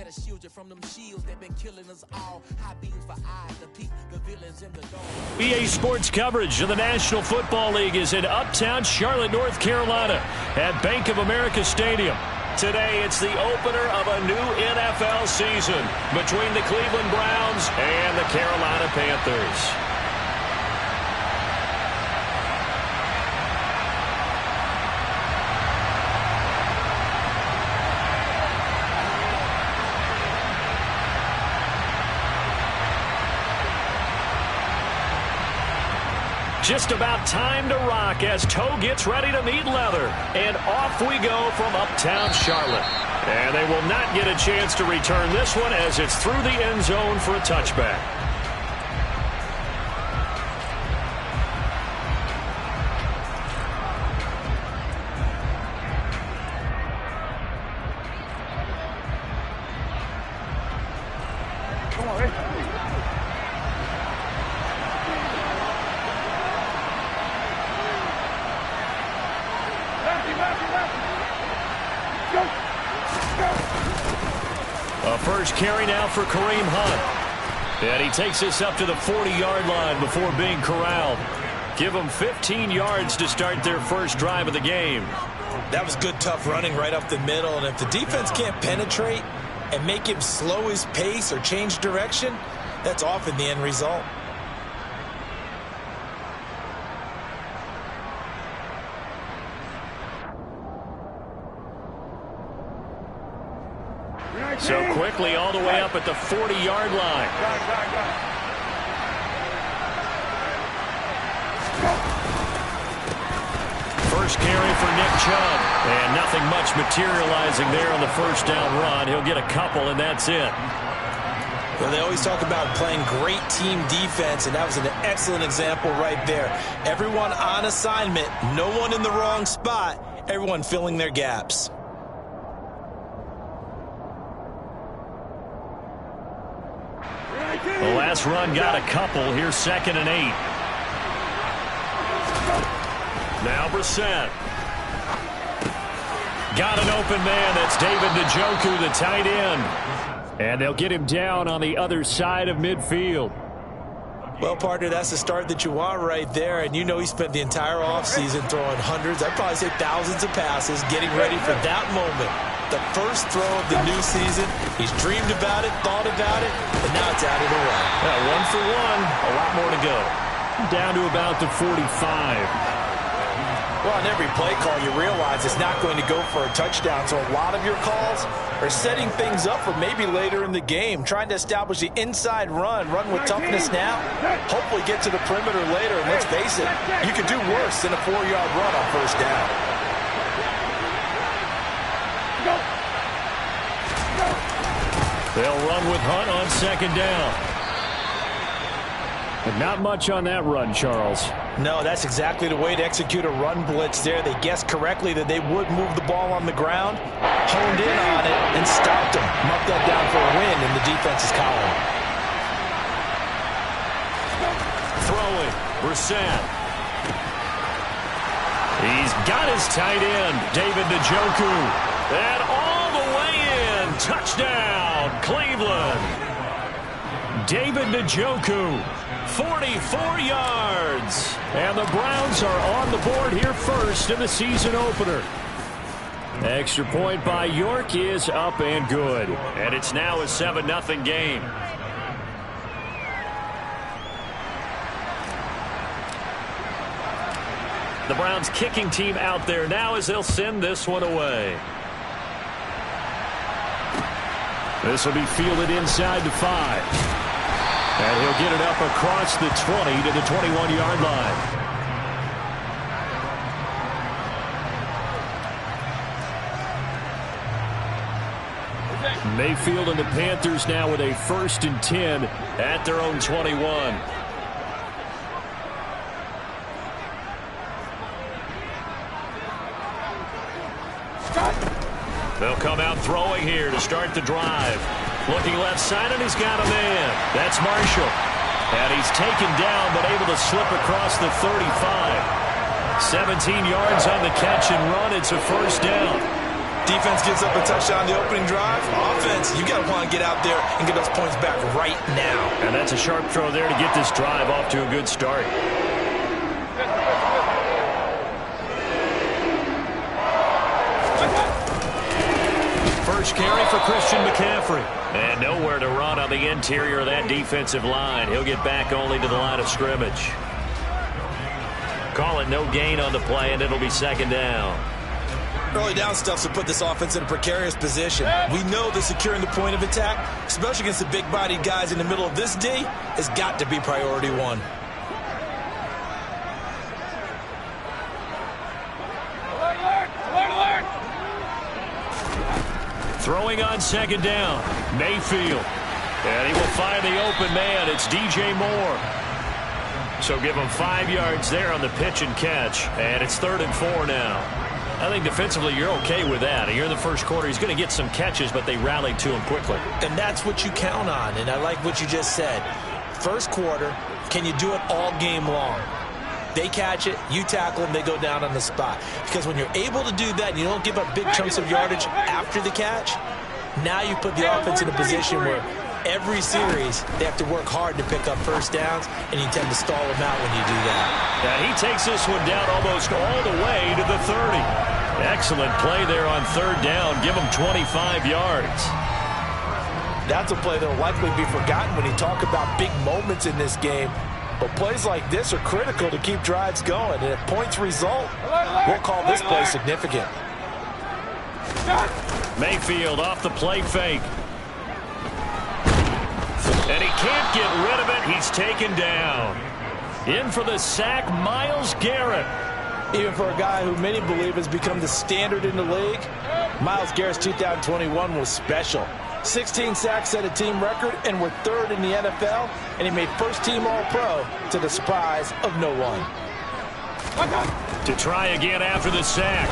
that'll shield you from them shields that been killing us all. High beams for eyes to peek the villains in the dome. EA Sports coverage of the National Football League is in uptown Charlotte, North Carolina at Bank of America Stadium. Today, it's the opener of a new NFL season between the Cleveland Browns and the Carolina Panthers. Just about time to rock as toe gets ready to meet leather. And off we go from uptown Charlotte. And they will not get a chance to return this one as it's through the end zone for a touchback. A first carry now for Kareem Hunt. And he takes this up to the 40-yard line before being corralled. Give them 15 yards to start their first drive of the game. That was good, tough running right up the middle. And if the defense can't penetrate and make him slow his pace or change direction, that's often the end result. So quickly all the way up at the 40-yard line. First carry for Nick Chubb. And nothing much materializing there on the first down run. He'll get a couple, and that's it. Well, they always talk about playing great team defense, and that was an excellent example right there. Everyone on assignment, no one in the wrong spot, everyone filling their gaps. The last run got a couple. Here's 2nd and 8. Now Brissett. Got an open man. That's David Njoku, the tight end. And they'll get him down on the other side of midfield. Well, partner, that's the start that you want right there. And you know he spent the entire offseason throwing hundreds, I'd probably say thousands of passes, getting ready for that moment. The first throw of the new season. He's dreamed about it, thought about it, and now it's out of the way. Well, 1 for 1. A lot more to go. Down to about the 45. Well, on every play call, you realize it's not going to go for a touchdown. So a lot of your calls are setting things up for maybe later in the game, trying to establish the inside run with toughness now, hopefully get to the perimeter later. And let's face it, you could do worse than a 4-yard run on first down. They'll run with Hunt on 2nd down. But not much on that run, Charles. No, that's exactly the way to execute a run blitz there. They guessed correctly that they would move the ball on the ground, honed in on it, and stopped him. Marked that down for a win in the defense's column. Throwing, Brissett. He's got his tight end, David Njoku. And all the way in, touchdown, Cleveland. David Njoku, 44 yards. And the Browns are on the board here first in the season opener. Extra point by York is up and good. And it's now a 7-0 game. The Browns kicking team out there now as they'll send this one away. This will be fielded inside the 5. And he'll get it up across the 20 to the 21-yard line. Mayfield and the Panthers now with a 1st and 10 at their own 21. They'll come out throwing here to start the drive. Looking left side, and he's got a man. That's Marshall. And he's taken down, but able to slip across the 35. 17 yards on the catch and run. It's a first down. Defense gives up a touchdown on the opening drive. Offense, you got to want to get out there and get those points back right now. And that's a sharp throw there to get this drive off to a good start. First carry for Christian McCaffrey. And nowhere to run on the interior of that defensive line. He'll get back only to the line of scrimmage. Call it no gain on the play, and it'll be second down. Early down stuff to put this offense in a precarious position. We know that securing the point of attack, especially against the big-bodied guys in the middle of this D, has got to be priority one. Throwing on second down, Mayfield. And he will find the open man. It's DJ Moore. So give him 5 yards there on the pitch and catch. And it's 3rd and 4 now. I think defensively you're okay with that. Here in the first quarter, he's going to get some catches, but they rallied to him quickly. And that's what you count on. And I like what you just said. First quarter, can you do it all game long? They catch it, you tackle them, they go down on the spot. Because when you're able to do that and you don't give up big chunks of yardage after the catch, now you put the offense in a position where every series they have to work hard to pick up first downs, and you tend to stall them out when you do that. And he takes this one down almost all the way to the 30. Excellent play there on 3rd down. Give him 25 yards. That's a play that will likely be forgotten when you talk about big moments in this game. But plays like this are critical to keep drives going. And if points result, we'll call this play significant. Mayfield off the play fake. And he can't get rid of it. He's taken down. In for the sack, Myles Garrett. Even for a guy who many believe has become the standard in the league, Myles Garrett's 2021 was special. 16 sacks set a team record and were 3rd in the NFL, and he made first-team All-Pro to the surprise of no one. To try again after the sack.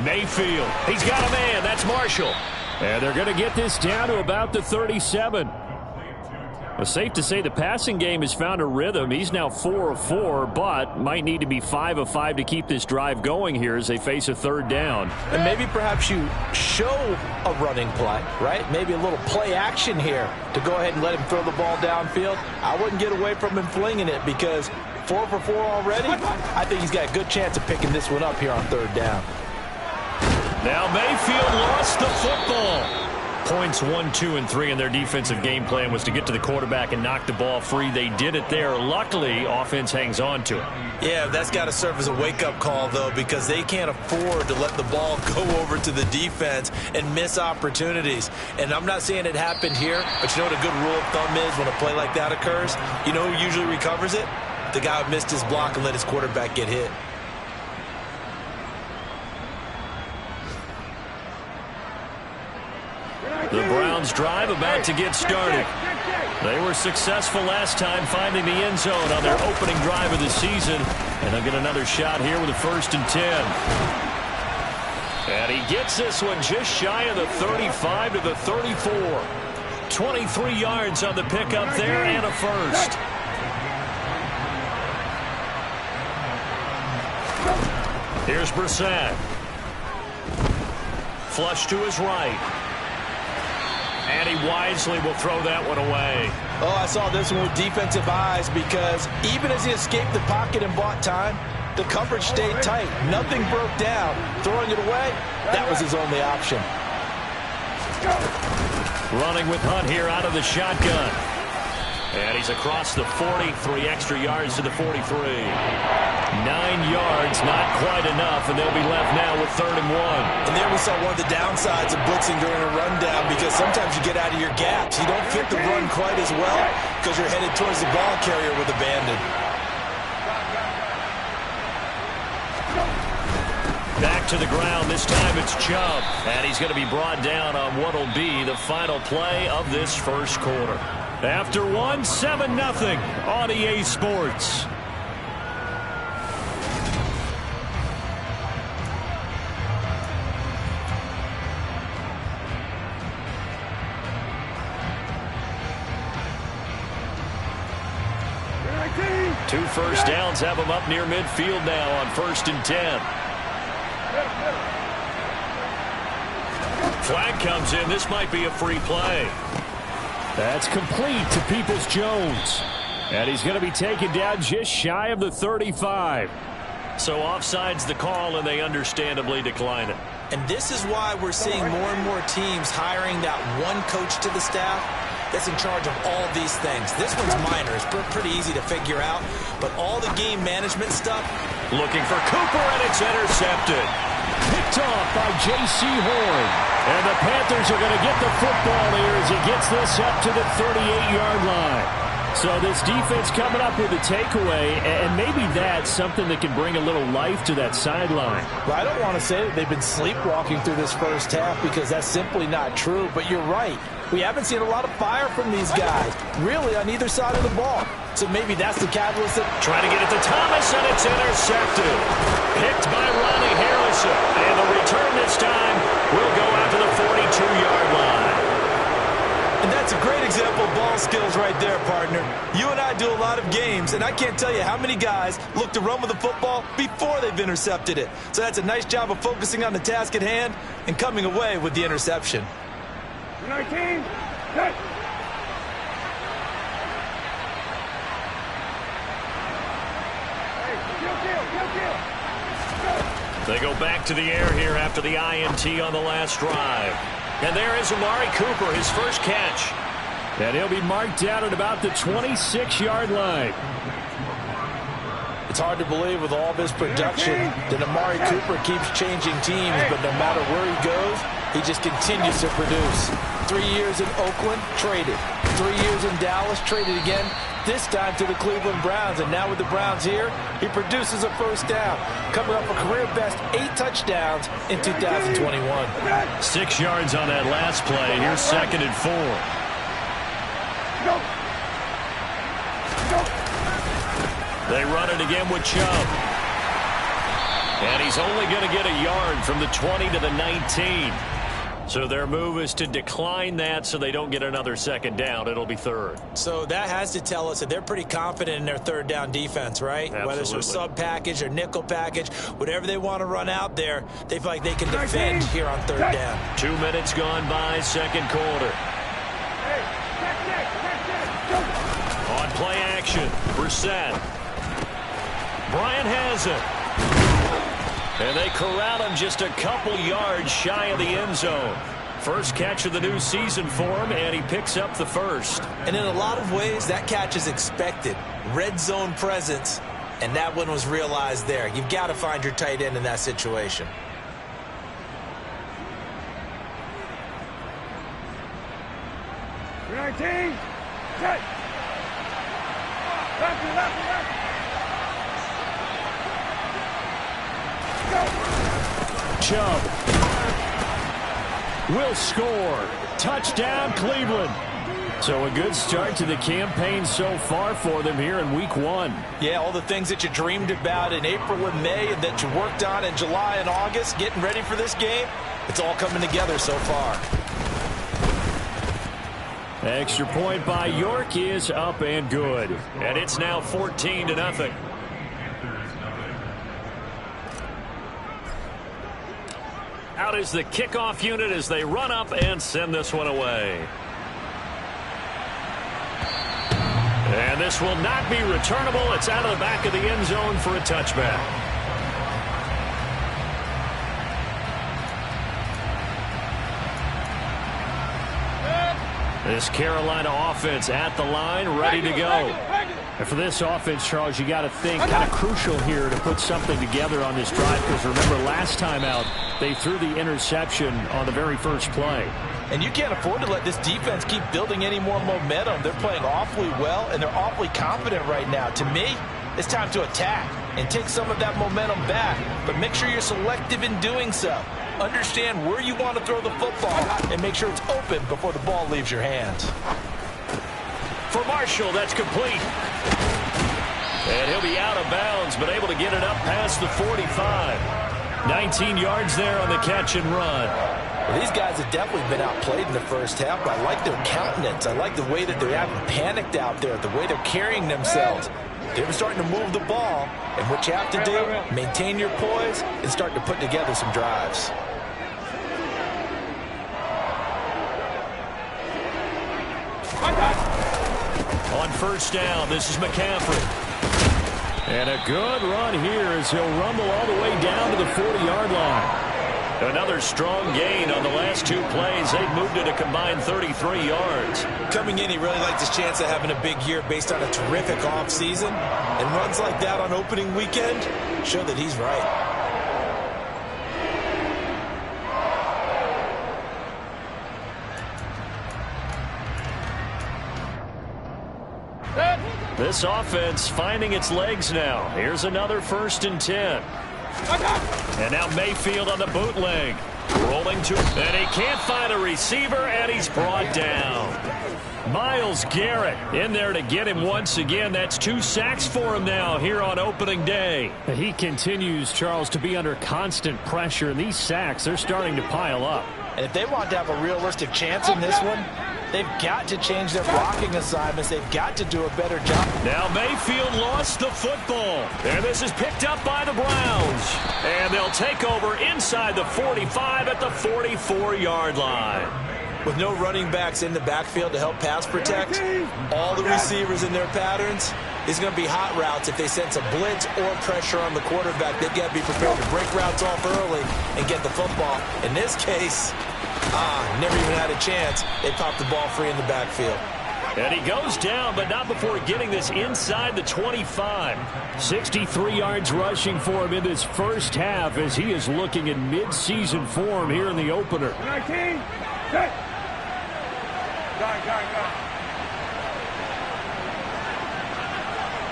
Mayfield. He's got a man. That's Marshall. And they're going to get this down to about the 37. Well, safe to say the passing game has found a rhythm. He's now 4 of 4, but might need to be 5 of 5 to keep this drive going here as they face a 3rd down. And maybe perhaps you show a running play, right? Maybe a little play action here to go ahead and let him throw the ball downfield. I wouldn't get away from him flinging it because 4 for 4 already. I think he's got a good chance of picking this one up here on 3rd down. Now Mayfield lost the football. Points 1, 2, and 3 in their defensive game plan was to get to the quarterback and knock the ball free. They did it there. Luckily, offense hangs on to it. Yeah, that's got to serve as a wake-up call, though, because they can't afford to let the ball go over to the defense and miss opportunities. And I'm not saying it happened here, but you know what a good rule of thumb is when a play like that occurs? You know who usually recovers it? The guy who missed his block and let his quarterback get hit. The Browns drive about to get started. They were successful last time finding the end zone on their opening drive of the season. And they'll get another shot here with a 1st and 10. And he gets this one just shy of the 35 to the 34. 23 yards on the pickup there and a first. Here's Brissett. Flush to his right. And he wisely will throw that one away. Oh, I saw this one with defensive eyes because even as he escaped the pocket and bought time, the coverage stayed tight. Nothing broke down. Throwing it away, that was his only option. Running with Hunt here out of the shotgun. And he's across the 40, 3 extra yards to the 43. 9 yards, not quite enough, and they'll be left now with 3rd and 1. And there we saw one of the downsides of blitzing during a rundown because sometimes you get out of your gaps. You don't fit the run quite as well because you're headed towards the ball carrier with abandon. Back to the ground. This time it's Chubb. And he's going to be brought down on what will be the final play of this first quarter. After 1, 7-0 on EA Sports. Two first downs have him up near midfield now on 1st and 10. Flag comes in. This might be a free play. That's complete to Peoples-Jones. And he's going to be taken down just shy of the 35. So offside's the call, and they understandably decline it. And this is why we're seeing more and more teams hiring that one coach to the staff that's in charge of all these things. This one's minor. It's pretty easy to figure out. But all the game management stuff. Looking for Cooper, and it's intercepted. Picked off by J.C. Horn. And the Panthers are going to get the football here as he gets this up to the 38-yard line. So this defense coming up with a takeaway, and maybe that's something that can bring a little life to that sideline. Well, I don't want to say that they've been sleepwalking through this first half because that's simply not true, but you're right. We haven't seen a lot of fire from these guys, really, on either side of the ball. So maybe that's the catalyst. Trying to get it to Thomas, and it's intercepted. Picked by Ronnie Harrison. And the return this time will go out to the 42-yard line. And that's a great example of ball skills right there, partner. You and I do a lot of games, and I can't tell you how many guys look to run with the football before they've intercepted it. So that's a nice job of focusing on the task at hand and coming away with the interception. 19, set. They go back to the air here after the INT on the last drive. And there is Amari Cooper, his first catch. And he'll be marked down at about the 26-yard line. It's hard to believe with all this production that Amari Cooper keeps changing teams, but no matter where he goes, he just continues to produce. 3 years in Oakland, traded. 3 years in Dallas, traded again, this time to the Cleveland Browns. And now with the Browns here, he produces a first down, coming up a career-best 8 touchdowns in 2021. 6 yards on that last play. Here's 2nd and 4. They run it again with Chubb. And he's only going to get a yard from the 20 to the 19. So their move is to decline that so they don't get another second down. It'll be 3rd. So that has to tell us that they're pretty confident in their 3rd down defense, right? Absolutely. Whether it's a sub package or nickel package, whatever they want to run out there, they feel like they can defend here on 3rd down. 2 minutes gone by, 2nd quarter. On play action, Brissett. Bryant has it. And they corral him just a couple yards shy of the end zone. First catch of the new season for him, and he picks up the first. And in a lot of ways, that catch is expected. Red zone presence, and that one was realized there. You've got to find your tight end in that situation. Left, left. Chubb will score. Touchdown, Cleveland. So a good start to the campaign so far for them here in week 1. Yeah, all the things that you dreamed about in April and May and that you worked on in July and August, getting ready for this game, it's all coming together so far. Extra point by York is up and good. And it's now 14-0. Out is the kickoff unit as they run up and send this one away. And this will not be returnable. It's out of the back of the end zone for a touchback. This Carolina offense at the line, ready to go. And for this offense, Charles, you got to think kind of crucial here to put something together on this drive, because remember last time out, they threw the interception on the very first play. And you can't afford to let this defense keep building any more momentum. They're playing awfully well, and they're awfully confident right now. To me, it's time to attack and take some of that momentum back, but make sure you're selective in doing so. Understand where you want to throw the football and make sure it's open before the ball leaves your hands. For Marshall, that's complete. And he'll be out of bounds, but able to get it up past the 45. 19 yards there on the catch and run. Well, these guys have definitely been outplayed in the first half, but I like their countenance. I like the way that they haven't panicked out there, the way they're carrying themselves. They're starting to move the ball, and what you have to do, maintain your poise and start to put together some drives. On first down, this is McCaffrey. And a good run here as he'll rumble all the way down to the 40-yard line. Another strong gain on the last 2 plays. They've moved it a combined 33 yards. Coming in, he really liked his chance of having a big year based on a terrific offseason. And runs like that on opening weekend show that he's right. This offense finding its legs now. Here's another 1st and 10. And now Mayfield on the bootleg. Rolling to, and he can't find a receiver, and he's brought down. Myles Garrett in there to get him once again. That's 2 sacks for him now here on opening day. He continues, Charles, to be under constant pressure, and these sacks, they're starting to pile up. And if they want to have a realistic chance in this one, they've got to change their blocking assignments. They've got to do a better job. Now Mayfield lost the football. And this is picked up by the Browns. And they'll take over inside the 45 at the 44-yard line. With no running backs in the backfield to help pass protect, all the receivers in their patterns, it's going to be hot routes if they sense a blitz or pressure on the quarterback. They've got to be prepared to break routes off early and get the football. In this case, never even had a chance. They popped the ball free in the backfield. And he goes down, but not before getting this inside the 25. 63 yards rushing for him in this first half as he is looking in mid-season form here in the opener. 19, set. Go.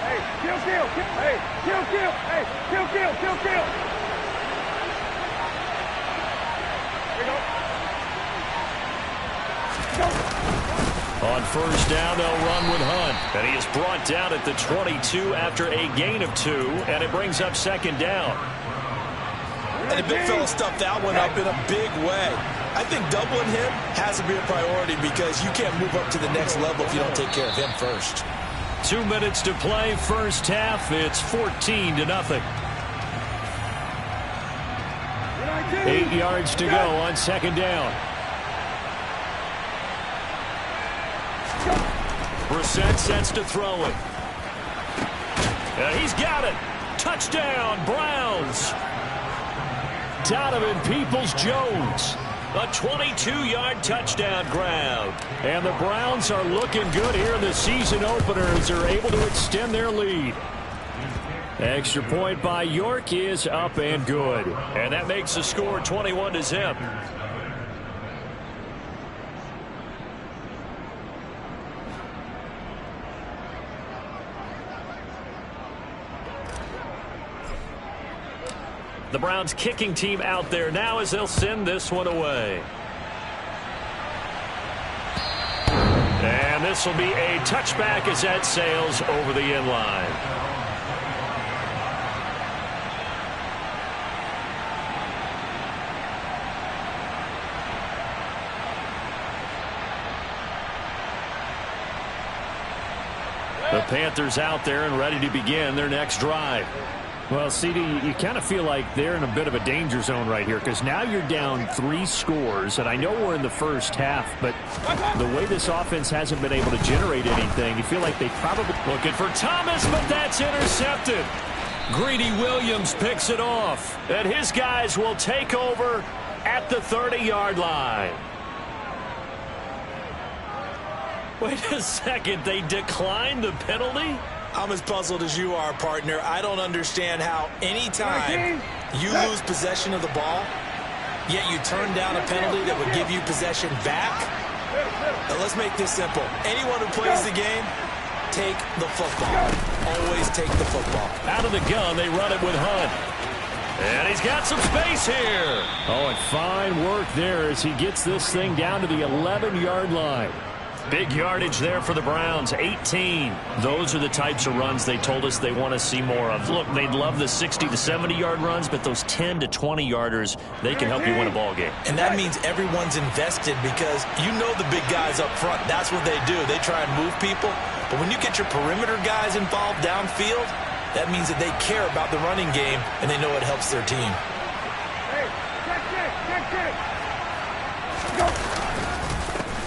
Hey, kill. Hey, kill. Hey, kill. Here we go. On first down, they'll run with Hunt. And he is brought down at the 22 after a gain of 2, and it brings up 2nd down. And the big fella stuffed that one up in a big way. I think doubling him has to be a priority because you can't move up to the next level if you don't take care of him first. 2 minutes to play, first half. It's 14-0. 8 yards to go on 2nd down. Brissett sets to throw it. And he's got it. Touchdown, Browns. Donovan Peoples-Jones. A 22-yard touchdown grab. And the Browns are looking good here in the season opener as they're able to extend their lead. Extra point by York is up and good. And that makes the score 21-0. The Browns kicking team out there now as they'll send this one away. And this will be a touchback as that sails over the end line. The Panthers out there and ready to begin their next drive. Well, CD, you kind of feel like they're in a bit of a danger zone right here because now you're down 3 scores, and I know we're in the first half, but the way this offense hasn't been able to generate anything, you feel like they probably... Looking for Thomas, but that's intercepted. Greedy Williams picks it off, and his guys will take over at the 30-yard line. Wait a second, they declined the penalty? I'm as puzzled as you are, partner. I don't understand how any time you lose possession of the ball, yet you turn down a penalty that would give you possession back. Now, let's make this simple. Anyone who plays the game, take the football. Always take the football. Out of the gun, they run it with Hunt. And he's got some space here. Oh, and fine work there as he gets this thing down to the 11-yard line. Big yardage there for the Browns, 18. Those are the types of runs they told us they want to see more of. Look, they'd love the 60 to 70-yard runs, but those 10 to 20-yarders, they can help you win a ball game. And that means everyone's invested because you know the big guys up front. That's what they do. They try and move people. But when you get your perimeter guys involved downfield, that means that they care about the running game and they know it helps their team. Hey, check it. Go.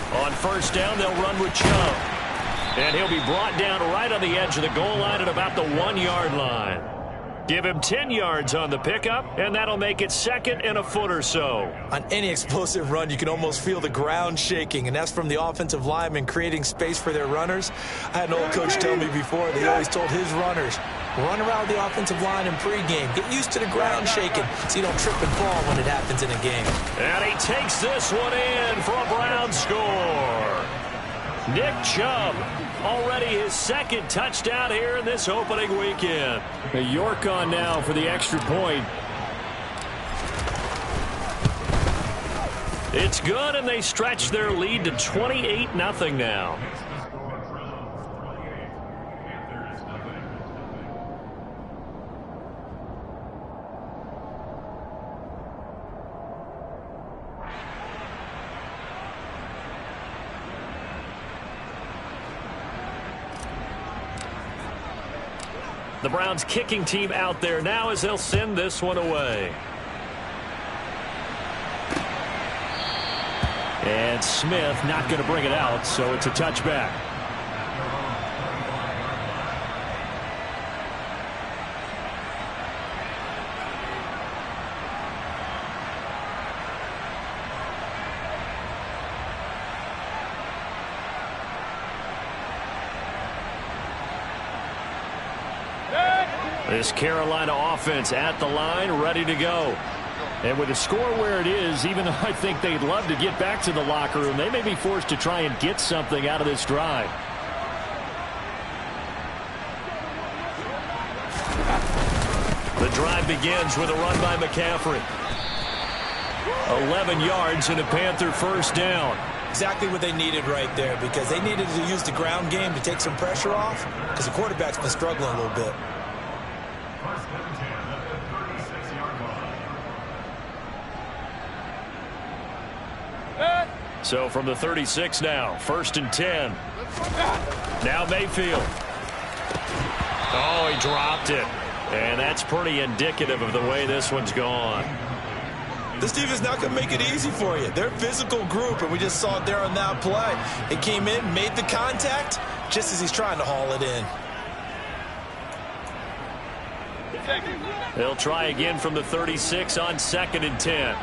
On first down, they'll run with Chubb. And he'll be brought down right on the edge of the goal line at about the 1-yard line. Give him 10 yards on the pickup, and that'll make it 2nd and a foot or so. On any explosive run, you can almost feel the ground shaking, and that's from the offensive linemen creating space for their runners. I had an old coach tell me before, he always told his runners, run around the offensive line in pregame. Get used to the ground shaking so you don't trip and fall when it happens in a game. And he takes this one in for a Brown score. Nick Chubb, already his 2nd touchdown here in this opening weekend. York on now for the extra point. It's good, and they stretch their lead to 28-0 now. The Browns kicking team out there now as they'll send this one away. And Smith not going to bring it out, so it's a touchback. This Carolina offense at the line, ready to go. And with the score where it is, even though I think they'd love to get back to the locker room, they may be forced to try and get something out of this drive. The drive begins with a run by McCaffrey. 11 yards and a Panther first down. Exactly what they needed right there, because they needed to use the ground game to take some pressure off, because the quarterback's been struggling a little bit. So from the 36 now, 1st and 10. Now Mayfield. Oh, he dropped it. And that's pretty indicative of the way this one's gone. This defense not going to make it easy for you. They're a physical group, and we just saw it there on that play. It came in, made the contact, just as he's trying to haul it in. They'll try again from the 36 on 2nd and 10.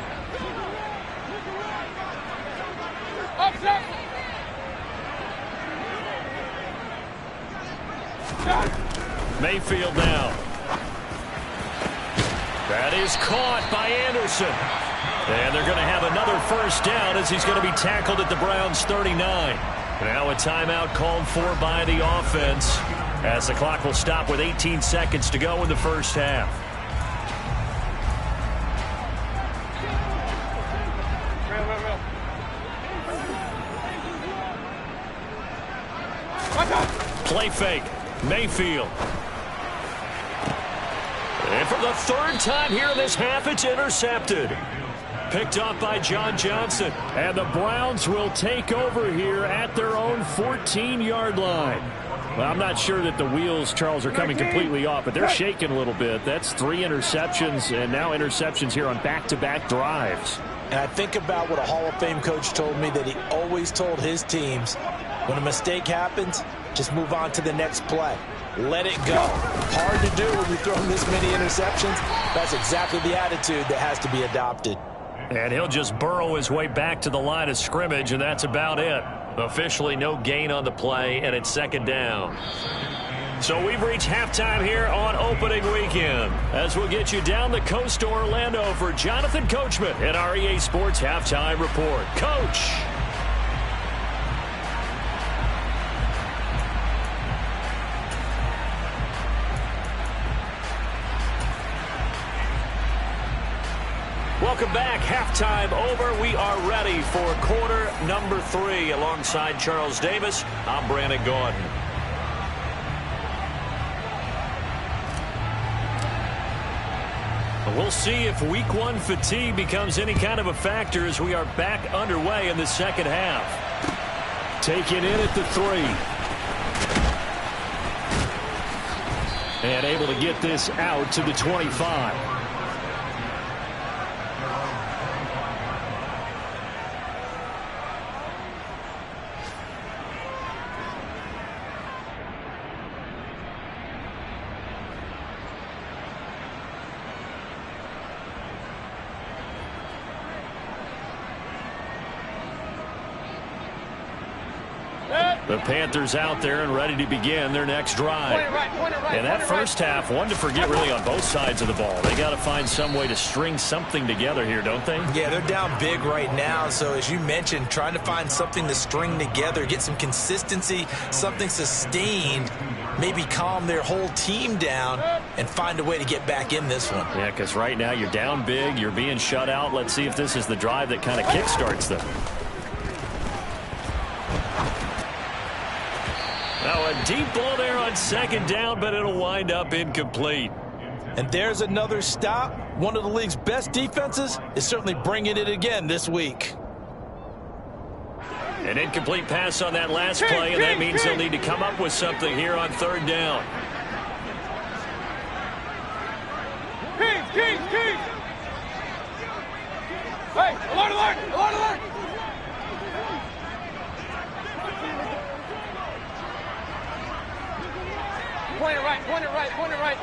Mayfield now. That is caught by Anderson. And they're going to have another first down as he's going to be tackled at the Browns' 39. Now a timeout called for by the offense as the clock will stop with 18 seconds to go in the first half. Play fake. Mayfield. And for the 3rd time here in this half, it's intercepted. Picked up by John Johnson. And the Browns will take over here at their own 14-yard line. Well, I'm not sure that the wheels, Charles, are coming completely off, but they're shaking a little bit. That's 3 interceptions, and now interceptions here on back-to-back drives. And I think about what a Hall of Fame coach told me, that he always told his teams, when a mistake happens, just move on to the next play. Let it go. Hard to do when you're throwing this many interceptions. That's exactly the attitude that has to be adopted. And he'll just burrow his way back to the line of scrimmage, and that's about it. Officially no gain on the play, and it's 2nd down. So we've reached halftime here on opening weekend, as we'll get you down the coast to Orlando for Jonathan Coachman at our EA Sports Halftime Report. Coach. Welcome back. Halftime over. We are ready for quarter number 3. Alongside Charles Davis, I'm Brandon Gordon. We'll see if week 1 fatigue becomes any kind of a factor as we are back underway in the second half. Taken in at the 3. And able to get this out to the 25. The Panthers out there and ready to begin their next drive. And that first half, one to forget really on both sides of the ball. They got to find some way to string something together here, don't they? Yeah, they're down big right now. So as you mentioned, trying to find something to string together, get some consistency, something sustained, maybe calm their whole team down and find a way to get back in this one. Yeah, because right now you're down big, you're being shut out. Let's see if this is the drive that kind of kickstarts them. Now a deep ball there on second down, but it'll wind up incomplete. And there's another stop. One of the league's best defenses is certainly bringing it again this week. An incomplete pass on that last play, and that means they'll need to come up with something here on third down. Keys! Hey, alert! Point it right.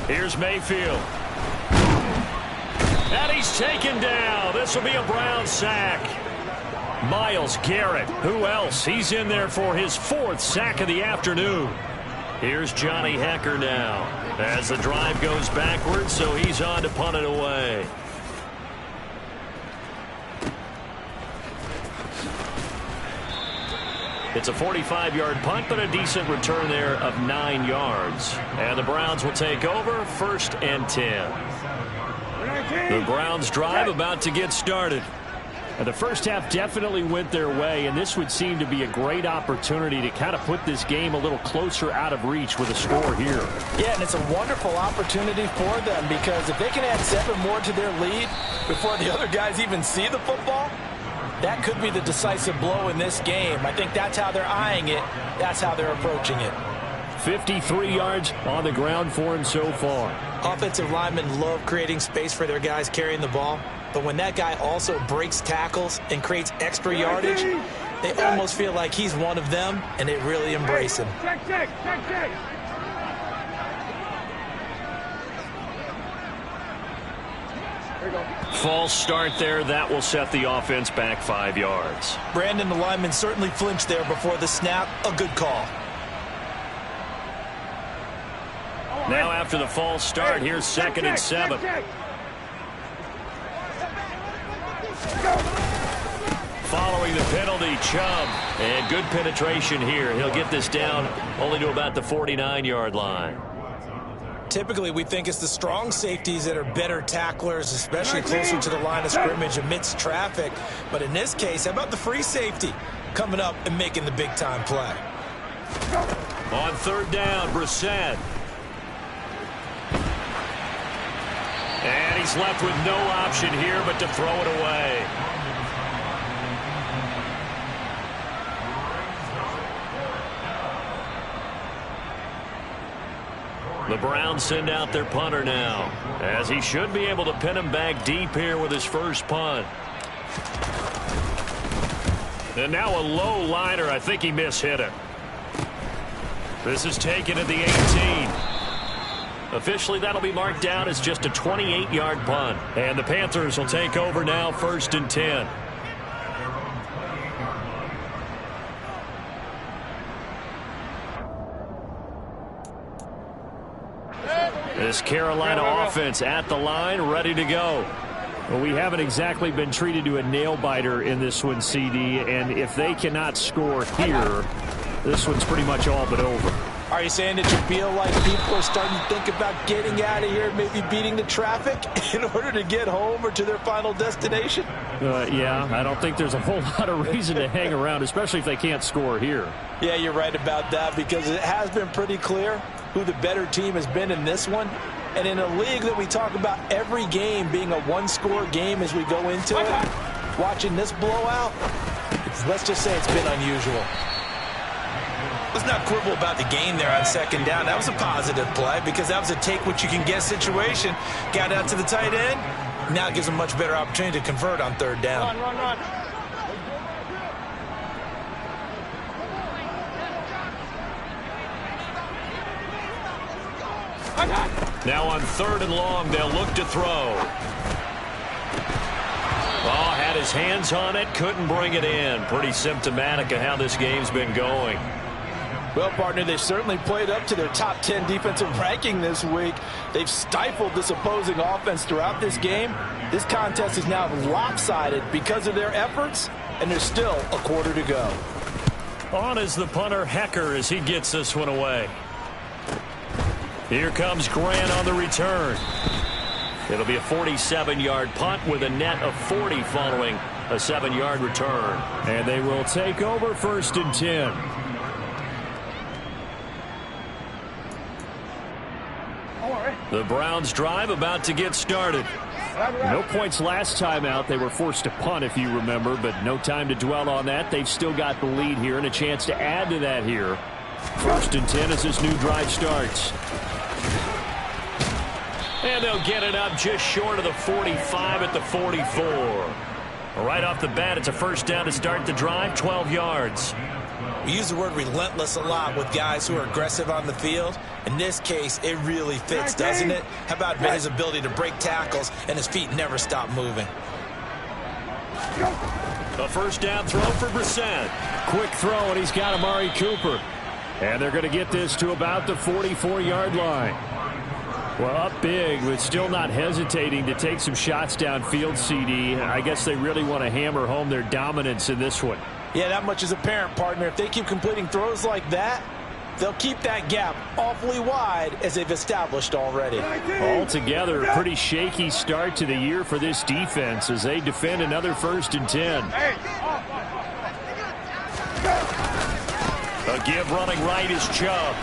Here's Mayfield. And he's taken down. This will be a Brown sack. Myles Garrett. Who else? He's in there for his 4th sack of the afternoon. Here's Johnny Hekker now as the drive goes backwards, so he's on to punt it away. It's a 45-yard punt, but a decent return there of 9 yards. And the Browns will take over 1st and 10. The Browns drive about to get started. And the first half definitely went their way, and this would seem to be a great opportunity to kind of put this game a little closer out of reach with a score here. Yeah, and it's a wonderful opportunity for them because if they can add 7 more to their lead before the other guys even see the football, that could be the decisive blow in this game. I think that's how they're eyeing it. That's how they're approaching it. 53 yards on the ground for him so far. Offensive linemen love creating space for their guys carrying the ball. But when that guy also breaks tackles and creates extra yardage, they almost feel like he's one of them, and they really embrace him. Check. False start there. That will set the offense back 5 yards. Brandon, the lineman certainly flinched there before the snap. A good call. Now after the false start, here's 2nd and 7. Following the penalty, Chubb. And good penetration here. He'll get this down only to about the 49-yard line. Typically, we think it's the strong safeties that are better tacklers, especially closer to the line of scrimmage amidst traffic. But in this case, how about the free safety coming up and making the big-time play? On 3rd down, Brissett. And he's left with no option here but to throw it away. The Browns send out their punter now, as he should be able to pin him back deep here with his first punt. And now a low liner. I think he mishit it. This is taken at the 18. Officially, that'll be marked down as just a 28-yard punt. And the Panthers will take over now 1st and 10. This Carolina offense at the line, ready to go. Well, we haven't exactly been treated to a nail-biter in this one, CD, and if they cannot score here, this one's pretty much all but over. Are you saying that you feel like people are starting to think about getting out of here, maybe beating the traffic in order to get home or to their final destination? Yeah, I don't think there's a whole lot of reason to hang around, especially if they can't score here. Yeah, you're right about that because it has been pretty clear who the better team has been in this one. And in a league that we talk about every game being a one-score game as we go into it, watching this blowout, let's just say it's been unusual. Let's not quibble about the gain there on 2nd down. That was a positive play because that was a take-what-you-can-get situation. Got out to the tight end. Now it gives them a much better opportunity to convert on 3rd down. Run. Now on 3rd and long, they'll look to throw. Oh, had his his hands on it, couldn't bring it in. Pretty symptomatic of how this game's been going. Well, partner, they certainly played up to their top 10 defensive ranking this week. They've stifled this opposing offense throughout this game. This contest is now lopsided because of their efforts, and there's still a quarter to go. On is the punter, Hecker, as he gets this one away. Here comes Grant on the return. It'll be a 47-yard punt with a net of 40 following a 7-yard return. And they will take over 1st and 10. The Browns drive about to get started. No points last time out. They were forced to punt, if you remember, but no time to dwell on that. They've still got the lead here and a chance to add to that here. 1st and 10 as this new drive starts. And they'll get it up just short of the 45 at the 44. Right off the bat, it's a 1st down to start the drive, 12 yards. We use the word relentless a lot with guys who are aggressive on the field. In this case, it really fits, doesn't it? How about his ability to break tackles and his feet never stop moving? A 1st down throw for Brissett. Quick throw, and he's got Amari Cooper. And they're going to get this to about the 44-yard line. Well, up big, but still not hesitating to take some shots downfield, CD. I guess they really want to hammer home their dominance in this one. Yeah, that much is apparent, partner. If they keep completing throws like that, they'll keep that gap awfully wide as they've established already. Altogether, a pretty shaky start to the year for this defense as they defend another 1st and 10. A give running right is Chubb.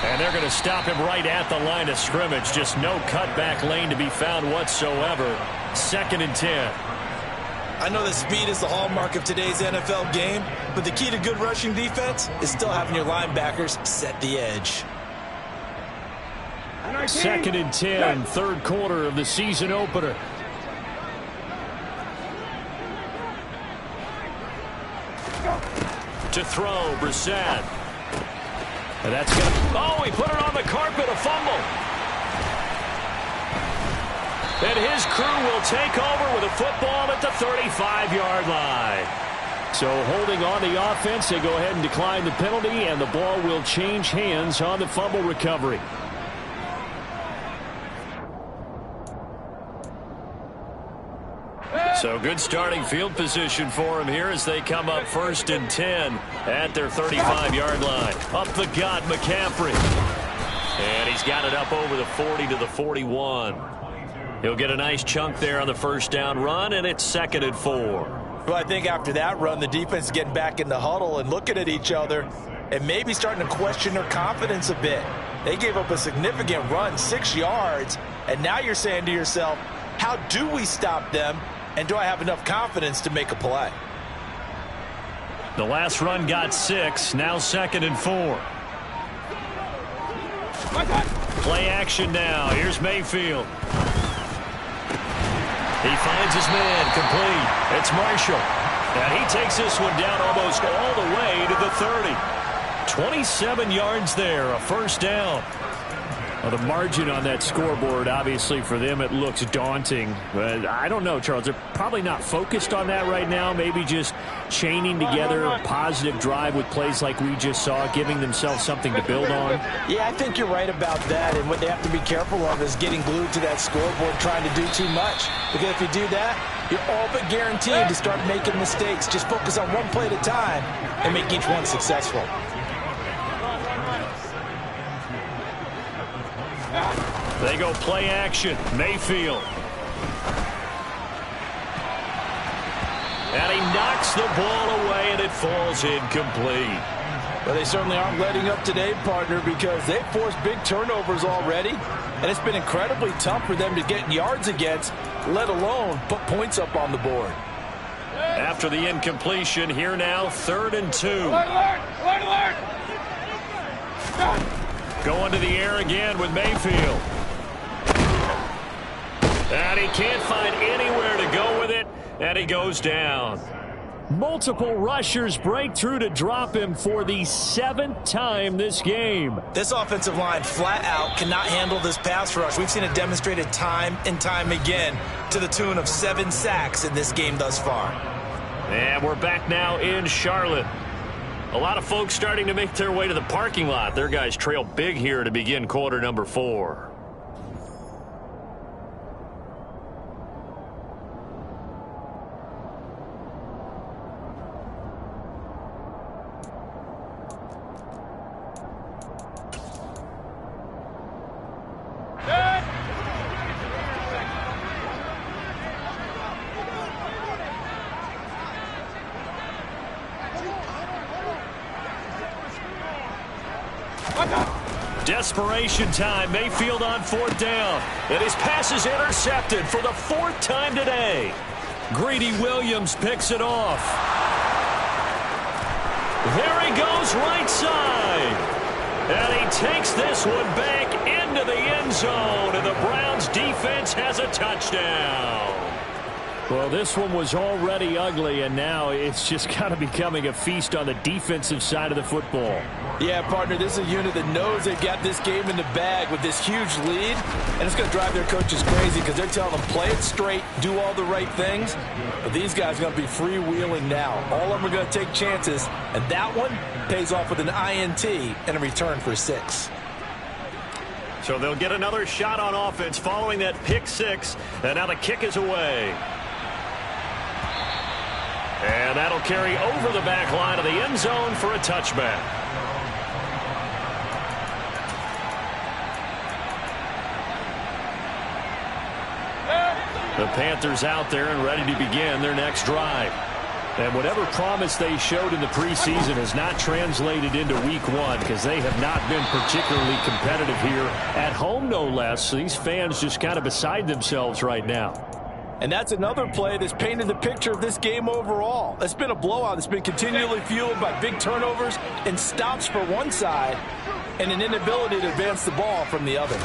And they're going to stop him right at the line of scrimmage. Just no cutback lane to be found whatsoever. 2nd and 10. I know that speed is the hallmark of today's NFL game, but the key to good rushing defense is still having your linebackers set the edge. 2nd and 10, 3rd quarter of the season opener. To throw, Brissett. And that's going to... Oh, he put it on the carpet, a fumble. And his crew will take over with a football at the 35-yard line. So holding on the offense, they go ahead and decline the penalty, and the ball will change hands on the fumble recovery. So good starting field position for him here as they come up 1st and 10 at their 35-yard line. Up the gut, McCaffrey. And he's got it up over the 40 to the 41. He'll get a nice chunk there on the 1st down run, and it's 2nd and 4. Well, I think after that run, the defense is getting back in the huddle and looking at each other and maybe starting to question their confidence a bit. They gave up a significant run, 6 yards, and now you're saying to yourself, how do we stop them? And do I have enough confidence to make a play? The last run got 6. Now 2nd and 4. Play action now. Here's Mayfield. He finds his man complete. It's Marshall. And he takes this one down almost all the way to the 30. 27 yards there, a 1st down. Well, the margin on that scoreboard, obviously, for them, it looks daunting. But I don't know, Charles. They're probably not focused on that right now. Maybe just chaining together a positive drive with plays like we just saw, giving themselves something to build on. Yeah, I think you're right about that. And what they have to be careful of is getting glued to that scoreboard, trying to do too much. Because if you do that, you're all but guaranteed to start making mistakes. Just focus on one play at a time and make each one successful. They go play action. Mayfield. And he knocks the ball away, and it falls incomplete. Well, they certainly aren't letting up today, partner, because they've forced big turnovers already, and it's been incredibly tough for them to get yards against, let alone put points up on the board. After the incompletion, here now, 3rd and 2. Going to the air again with Mayfield. And he can't find anywhere to go with it, and he goes down. Multiple rushers break through to drop him for the 7th time this game. This offensive line flat out cannot handle this pass rush. We've seen it demonstrated time and time again to the tune of 7 sacks in this game thus far. And we're back now in Charlotte. A lot of folks starting to make their way to the parking lot. Their guys trail big here to begin quarter number 4. Desperation time. Mayfield on 4th down. And his pass is intercepted for the 4th time today. Greedy Williams picks it off. There he goes right side. And he takes this one back into the end zone. And the Browns defense has a touchdown. Well, this one was already ugly, and now it's just kind of becoming a feast on the defensive side of the football. Yeah, partner, this is a unit that knows they've got this game in the bag with this huge lead, and it's going to drive their coaches crazy because they're telling them play it straight, do all the right things. But these guys are going to be freewheeling now. All of them are going to take chances, and that one pays off with an INT and a return for 6. So they'll get another shot on offense following that pick 6, and now the kick is away. And that'll carry over the back line of the end zone for a touchback. The Panthers out there and ready to begin their next drive. And whatever promise they showed in the preseason has not translated into week 1 because they have not been particularly competitive here at home, no less. So these fans just kind of beside themselves right now. And that's another play that's painted the picture of this game overall. It's been a blowout. It's been continually fueled by big turnovers and stops for one side and an inability to advance the ball from the other.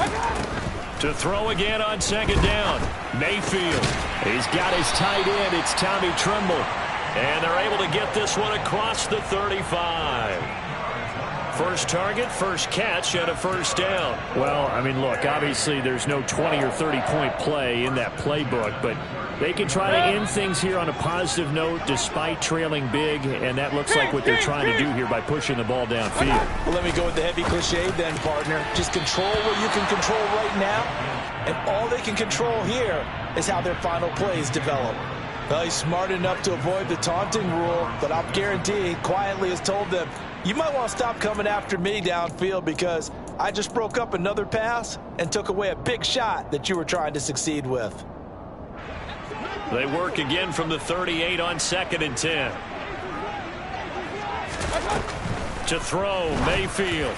To throw again on 2nd down. Mayfield. He's got his tight end. It's Tommy Tremble. And they're able to get this one across the 35. First target, first catch, and a 1st down. Well, I mean, look, obviously there's no 20 or 30-point play in that playbook, but they can try to end things here on a positive note despite trailing big, and that looks like what they're trying to do here by pushing the ball downfield. Well, let me go with the heavy cliche then, partner. Just control what you can control right now, and all they can control here is how their final plays develop. Well, he's smart enough to avoid the taunting rule, but I'll guarantee he quietly has told them, you might want to stop coming after me downfield because I just broke up another pass and took away a big shot that you were trying to succeed with. They work again from the 38 on 2nd and 10. To throw, Mayfield.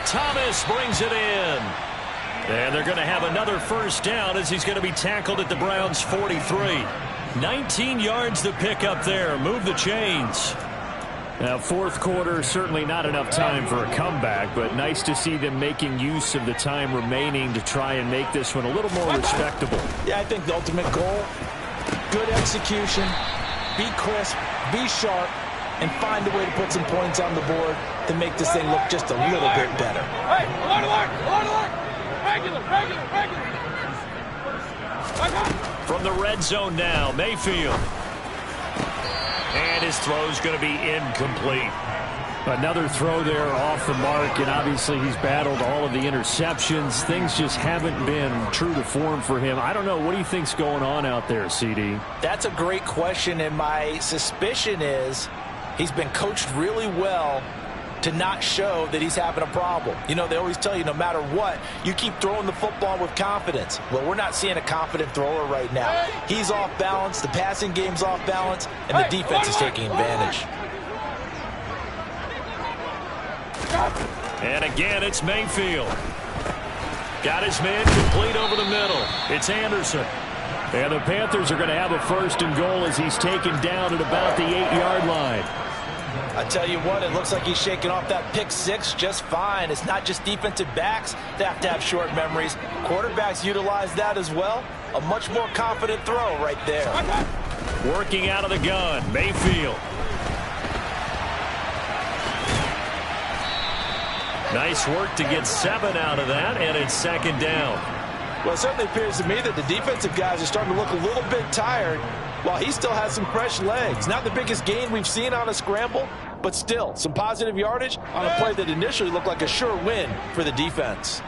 Thomas brings it in. And they're going to have another 1st down as he's going to be tackled at the Browns' 43. 19 yards to pick up there. Move the chains. Now, 4th quarter, certainly not enough time for a comeback, but nice to see them making use of the time remaining to try and make this one a little more respectable. Yeah, I think the ultimate goal, good execution, be crisp, be sharp, and find a way to put some points on the board to make this thing look just a little bit better. Hey, hold on. Regular. From the red zone now, Mayfield. And his throw's going to be incomplete. Another throw there off the mark, and obviously he's battled all of the interceptions. Things just haven't been true to form for him. I don't know. What do you think's going on out there, CD? That's a great question, and my suspicion is he's been coached really well to not show that he's having a problem. You know, they always tell you no matter what, you keep throwing the football with confidence. Well, we're not seeing a confident thrower right now. He's off balance, the passing game's off balance, and the defense is taking advantage. And again, it's Mayfield. Got his man complete over the middle. It's Anderson. And the Panthers are going to have a 1st and goal as he's taken down at about the 8-yard line. I tell you what, it looks like he's shaking off that pick 6 just fine. It's not just defensive backs that have short memories. Quarterbacks utilize that as well. A much more confident throw right there. Working out of the gun, Mayfield. Nice work to get 7 out of that, and it's second down. Well, it certainly appears to me that the defensive guys are starting to look a little bit tired while he still has some fresh legs. Not the biggest gain we've seen on a scramble, but still some positive yardage on a play that initially looked like a sure win for the defense.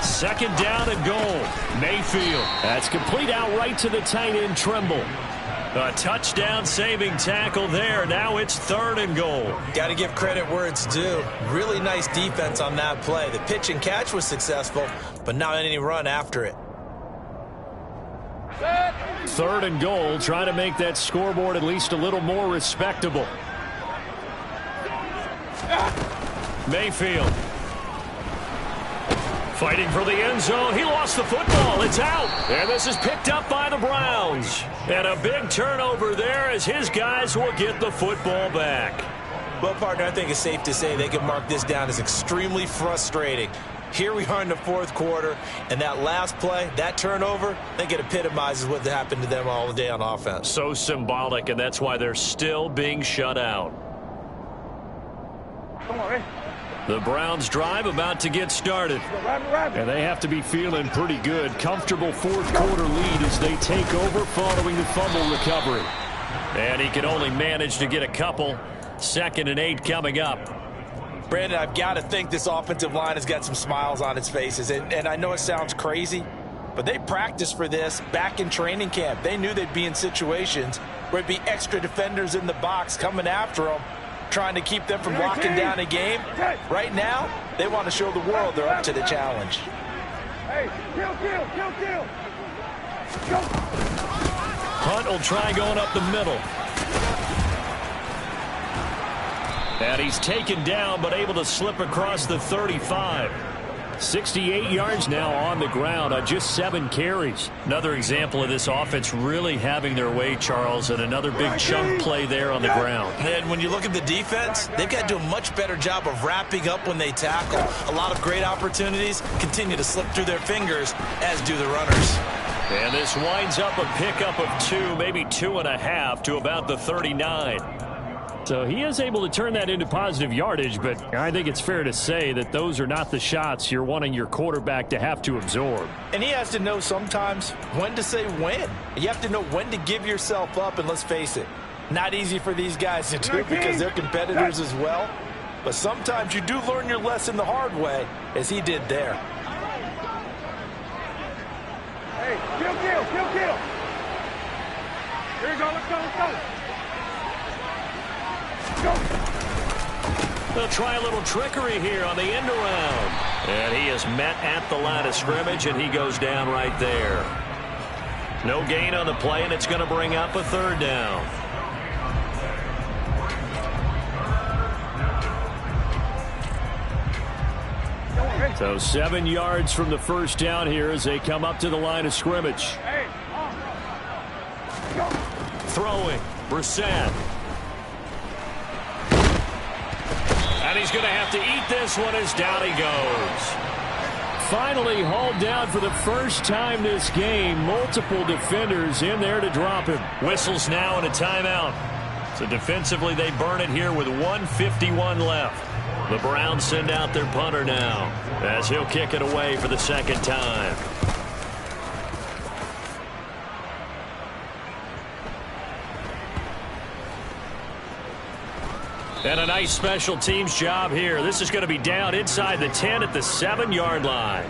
Second down and goal. Mayfield. That's complete out right to the tight end, Trimble. A touchdown-saving tackle there. Now it's third and goal. Got to give credit where it's due. Really nice defense on that play. The pitch and catch was successful, but not any run after it. Third and goal, trying to make that scoreboard at least a little more respectable. Mayfield. Fighting for the end zone. He lost the football. It's out. And this is picked up by the Browns. And a big turnover there as his guys will get the football back. Well, partner, I think it's safe to say they can mark this down as extremely frustrating. Here we are in the fourth quarter, and that last play, that turnover, I think it epitomizes what happened to them all day on offense. So symbolic, and that's why they're still being shut out. Come on, Ray. The Browns drive about to get started. And they have to be feeling pretty good. Comfortable fourth quarter lead as they take over following the fumble recovery. And he can only manage to get a couple. 2nd and 8 coming up. Brandon, I've got to think this offensive line has got some smiles on its faces. And I know it sounds crazy, but they practiced for this back in training camp. They knew they'd be in situations where it'd be extra defenders in the box coming after them, trying to keep them from locking down a game. Right now, they want to show the world they're up to the challenge. Hey, kill. Go. Hunt will try going up the middle. And he's taken down, but able to slip across the 35. 68 yards now on the ground on just 7 carries. Another example of this offense really having their way, Charles, and another big chunk play there on the ground. And when you look at the defense, they've got to do a much better job of wrapping up when they tackle. A lot of great opportunities continue to slip through their fingers, as do the runners. And this winds up a pickup of 2, maybe 2.5 to about the 39. So he is able to turn that into positive yardage, but I think it's fair to say that those are not the shots you're wanting your quarterback to have to absorb. And he has to know sometimes when to say when. You have to know when to give yourself up, and let's face it, not easy for these guys to do because they're competitors as well. But sometimes you do learn your lesson the hard way, as he did there. Hey, kill. Here we go, let's go. They'll try a little trickery here on the end around. And he is met at the line of scrimmage, and he goes down right there. No gain on the play, and it's going to bring up a 3rd down. So 7 yards from the first down here as they come up to the line of scrimmage. Throwing, Brissett. And he's going to have to eat this one as down he goes. Finally hauled down for the first time this game. Multiple defenders in there to drop him. Whistles now and a timeout. So defensively they burn it here with 1:51 left. The Browns send out their punter now as he'll kick it away for the 2nd time. And a nice special teams job here. This is going to be down inside the 10 at the 7-yard line.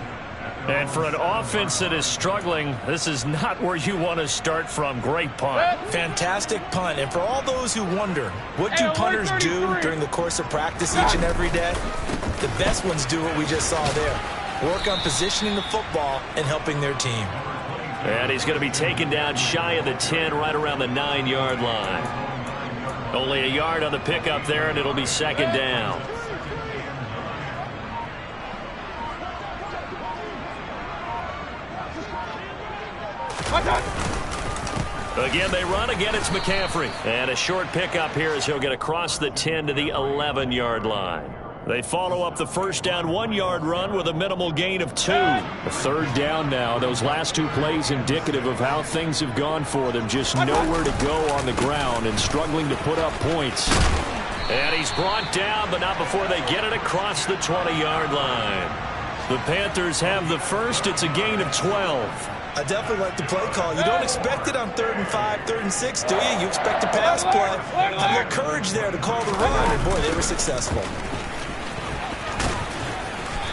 And for an offense that is struggling, this is not where you want to start from. Great punt. Fantastic punt. And for all those who wonder, what do punters do during the course of practice each and every day? The best ones do what we just saw there. Work on positioning the football and helping their team. And he's going to be taken down shy of the 10, right around the 9-yard line. Only a yard on the pickup there, and it'll be 2nd down. Again, they run. Again, it's McCaffrey. And a short pickup here as he'll get across the 10 to the 11-yard line. They follow up the first down 1-yard run with a minimal gain of 2. A third down now. Those last 2 plays indicative of how things have gone for them. Just nowhere to go on the ground and struggling to put up points. And he's brought down, but not before they get it across the 20-yard line. The Panthers have the first. It's a gain of 12. I definitely like the play call. You don't expect it on 3rd and 5, 3rd and 6, do you? You expect a pass play. Have a little courage there to call the run, and boy, they were successful.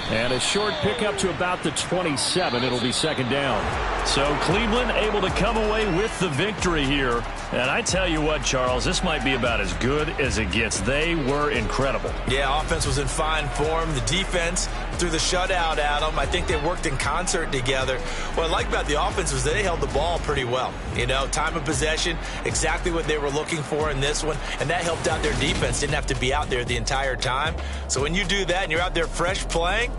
And a short pickup to about the 27. It'll be second down. So Cleveland able to come away with the victory here. And I tell you what, Charles, this might be about as good as it gets. They were incredible. Yeah, offense was in fine form. The defense threw the shutout at them. I think they worked in concert together. What I like about the offense was they held the ball pretty well. You know, time of possession, exactly what they were looking for in this one. And that helped out their defense. Didn't have to be out there the entire time. So when you do that and you're out there fresh playing,